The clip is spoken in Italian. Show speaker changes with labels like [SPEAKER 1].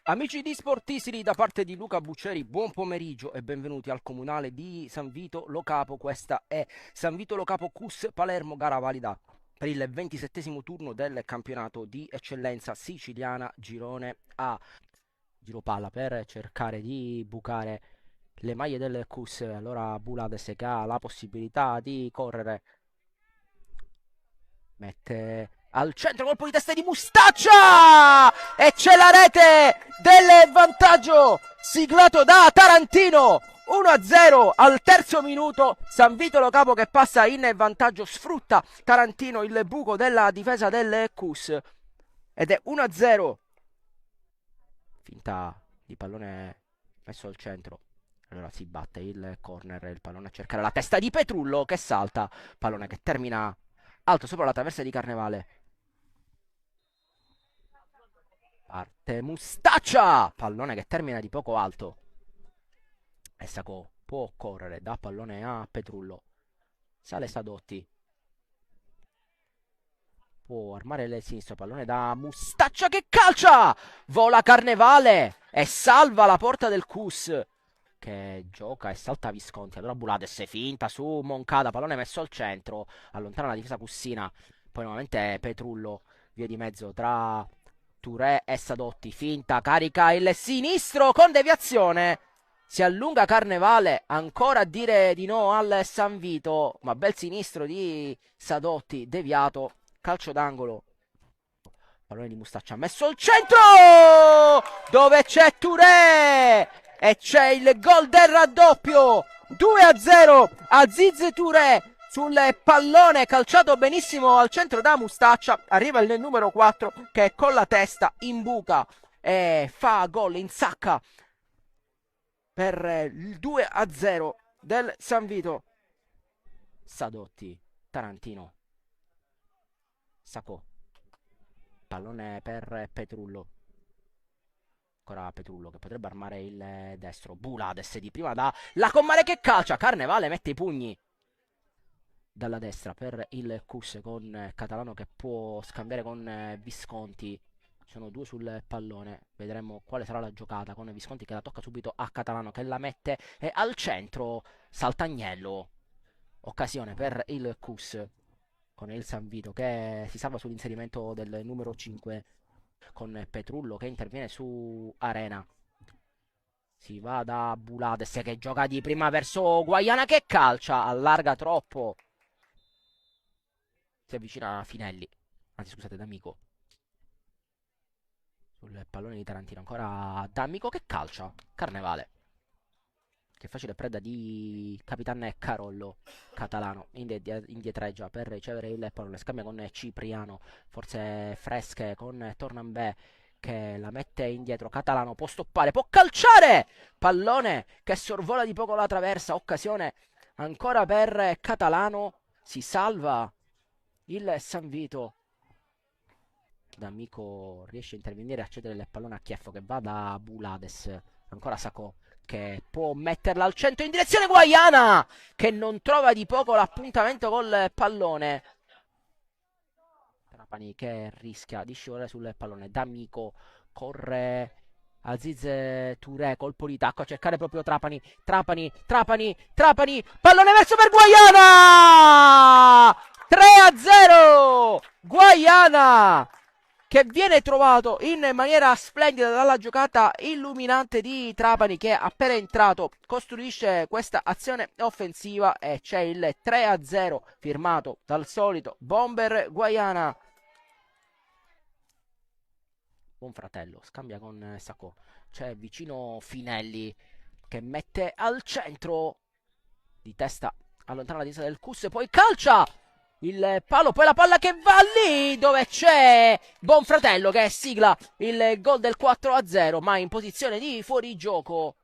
[SPEAKER 1] Amici di Sportissimi, da parte di Luca Buccieri, buon pomeriggio e benvenuti al comunale di San Vito Lo Capo. Questa è San Vito Lo Capo Cus Palermo, gara valida per il 27° turno del campionato di eccellenza siciliana Girone A. Giro palla per cercare di bucare le maglie del Cus. Allora Bulades, che ha la possibilità di correre, mette al centro, colpo di testa di Mustaccia e c'è la rete del vantaggio siglato da Tarantino. 1-0 al terzo minuto. San Vito Lo Capo che passa in vantaggio, sfrutta Tarantino il buco della difesa del Cus ed è 1-0. Finta di pallone messo al centro. Allora si batte il corner, il pallone a cercare la testa di Petrullo che salta, pallone che termina alto sopra la traversa di Carnevale. Parte Mustaccia, pallone che termina di poco alto. E Sacco può correre, da pallone a Petrullo. Sale Sadotti. Può armare il sinistro, pallone da Mustaccia che calcia! Vola Carnevale e salva la porta del Cus, che gioca e salta Visconti. Allora Bulades finta su Moncada, pallone messo al centro, allontana la difesa cussina. Poi nuovamente Petrullo, via di mezzo tra Touré e Sadotti, finta, carica il sinistro con deviazione. Si allunga Carnevale, ancora a dire di no al San Vito, ma bel sinistro di Sadotti, deviato, calcio d'angolo. Pallone di Mustaccia messo al centro, dove c'è Touré e c'è il gol del raddoppio. 2-0 Aziz Touré sul pallone calciato benissimo al centro da Mustaccia. Arriva il numero 4 che con la testa imbuca e fa gol, insacca per il 2-0 del San Vito. Sadotti, Tarantino, Sacco, pallone per Petrullo. Ancora Petrullo che potrebbe armare il destro. Bulades di prima da la Commare che calcia. Carnevale mette i pugni dalla destra per il Cus, con Catalano che può scambiare con Visconti. Sono due sul pallone, vedremo quale sarà la giocata, con Visconti che la tocca subito a Catalano che la mette al centro. Saltagnello, occasione per il Cus, con il San Vito che si salva sull'inserimento del numero 5, con Petrullo che interviene su Arena. Si va da Bulades che gioca di prima verso Guaiana che calcia, allarga troppo. Si avvicina a Finelli, anzi scusate, D'Amico. Sul pallone di Tarantino, ancora D'Amico che calcia. Carnevale, che facile preda di Capitan Carollo. Catalano indietreggia per ricevere il pallone, scambia con Cipriano, forze fresche con Tornambè che la mette indietro. Catalano può stoppare, può calciare, pallone che sorvola di poco la traversa, occasione ancora per Catalano. Si salva il San Vito. D'Amico riesce a intervenire e a cedere il pallone a Chieffo che va da Bulades. Ancora Sacco che può metterla al centro in direzione Guaiana, che non trova di poco l'appuntamento col pallone. Trapani che rischia di scivolare sul pallone. D'Amico corre Aziz Touré, colpo di tacco a cercare proprio Trapani. Trapani, pallone verso per Guaiana! 3-0 Guaiana, che viene trovato in maniera splendida dalla giocata illuminante di Trapani, che appena entrato costruisce questa azione offensiva, e c'è il 3-0 firmato dal solito bomber Guaiana. Buon fratello, scambia con Sacco, c'è vicino Finelli che mette al centro di testa, allontana la testa del Cus, poi calcia il palo, poi la palla che va lì dove c'è Bonfratello che sigla il gol del 4-0, ma in posizione di fuorigioco.